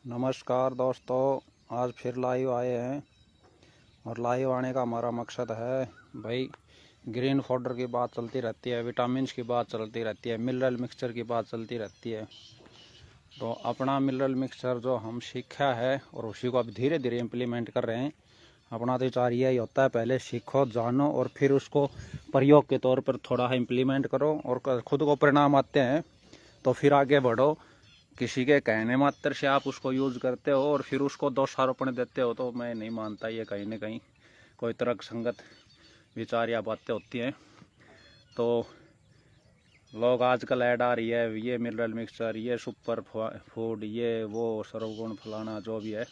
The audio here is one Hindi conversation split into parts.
नमस्कार दोस्तों, आज फिर लाइव आए हैं और लाइव आने का हमारा मकसद है भाई, ग्रीन पाउडर की बात चलती रहती है, विटामिन्स की बात चलती रहती है, मिनरल मिक्सचर की बात चलती रहती है। तो अपना मिनरल मिक्सचर जो हम सीखा है और उसी को अब धीरे धीरे इम्प्लीमेंट कर रहे हैं। अपना तो विचार यही होता है, पहले सीखो जानो और फिर उसको प्रयोग के तौर पर थोड़ा इम्प्लीमेंट करो और खुद को परिणाम आते हैं तो फिर आगे बढ़ो। किसी के कहने मात्र से आप उसको यूज़ करते हो और फिर उसको दोषारोपण देते हो तो मैं नहीं मानता, ये कहीं ना कहीं कोई तर्क संगत विचार या बातें होती हैं। तो लोग आजकल ऐड आ रही है, ये मिनरल मिक्सचर, ये सुपर फूड, ये वो सर्वगुण फलाना जो भी है।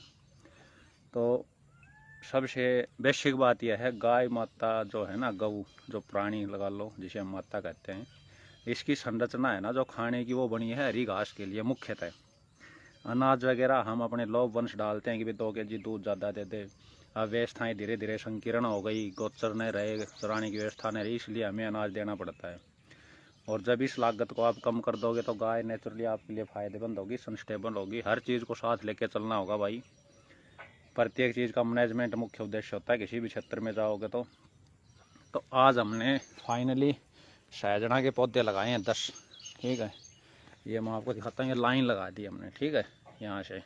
तो सबसे बेसिक बात यह है, गाय माता जो है ना, गऊ जो प्राणी लगा लो जिसे हम माता कहते हैं, इसकी संरचना है ना जो खाने की, वो बनी है हरी घास के लिए। मुख्यतः अनाज वगैरह हम अपने लोभ वंश डालते हैं कि भाई 2 kg दूध ज़्यादा दे दे। अब व्यवस्थाएँ धीरे धीरे संकीर्ण हो गई, गोचर नहीं रहे, चराने की व्यवस्था नहीं रही, इसलिए हमें अनाज देना पड़ता है। और जब इस लागत को आप कम कर दोगे तो गाय नेचुरली आपके लिए फ़ायदेमंद होगी, सस्टेनेबल होगी। हर चीज़ को साथ लेके चलना होगा भाई। प्रत्येक चीज़ का मैनेजमेंट मुख्य उद्देश्य होता है किसी भी क्षेत्र में जाओगे तो आज हमने फाइनली सहजना के पौधे लगाए हैं 10। ठीक है, ये मैं आपको दिखाता हूँ। ये लाइन लगा दी हमने, ठीक है, यहाँ से।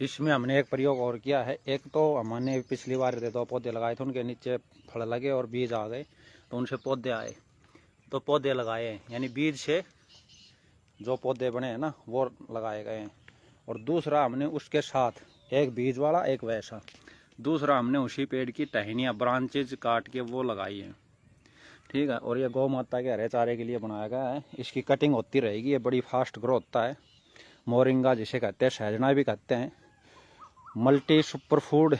इसमें हमने एक प्रयोग और किया है। एक तो हमने पिछली बार 2 पौधे लगाए थे, उनके नीचे फल लगे और बीज आ गए तो उनसे पौधे आए, तो पौधे लगाए हैं, यानी बीज से जो पौधे बने हैं ना वो लगाए गए हैं। और दूसरा हमने उसके साथ एक बीज वाला एक वैसा, दूसरा हमने उसी पेड़ की टहनियाँ ब्रांचेज काट के वो लगाई हैं। ठीक है, और ये गौ माता के हरे चारे के लिए बनाया गया है। इसकी कटिंग होती रहेगी, ये बड़ी फास्ट ग्रो होता है। मोरिंगा जिसे कहते हैं, सहजना भी कहते हैं। मल्टी सुपर फूड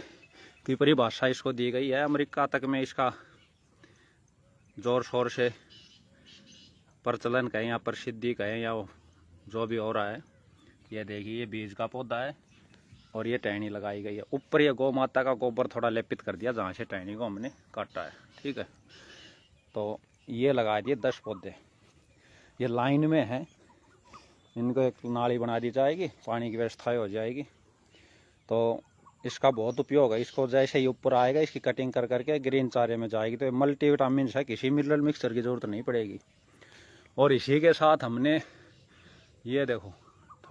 की परिभाषा इसको दी गई है। अमेरिका तक में इसका जोर शोर से प्रचलन कहें या प्रसिद्धि कहें या जो भी हो रहा है। ये देखिए, ये बीज का पौधा है और ये टहनी लगाई गई है। ऊपर ये गौ माता का गोबर थोड़ा लेपित कर दिया जहाँ से टहनी को हमने काटा है। ठीक है, तो ये लगा दिए 10 पौधे, ये लाइन में है। इनको एक नाली बना दी जाएगी, पानी की व्यवस्था हो जाएगी, तो इसका बहुत उपयोग है। इसको जैसे ही ऊपर आएगा इसकी कटिंग कर करके ग्रीन चारे में जाएगी, तो ये मल्टी विटामिन है, किसी मिनरल मिक्सचर की ज़रूरत नहीं पड़ेगी। और इसी के साथ हमने ये देखो,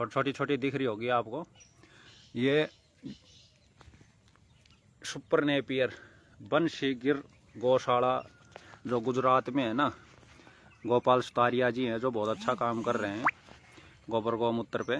छोटी छोटी दिख रही होगी आपको, ये सुपर नेपियर बंशी गिर गौशाला जो गुजरात में है ना, गोपाल सुतारिया जी हैं जो बहुत अच्छा काम कर रहे हैं गोबर गौमूत्र पे।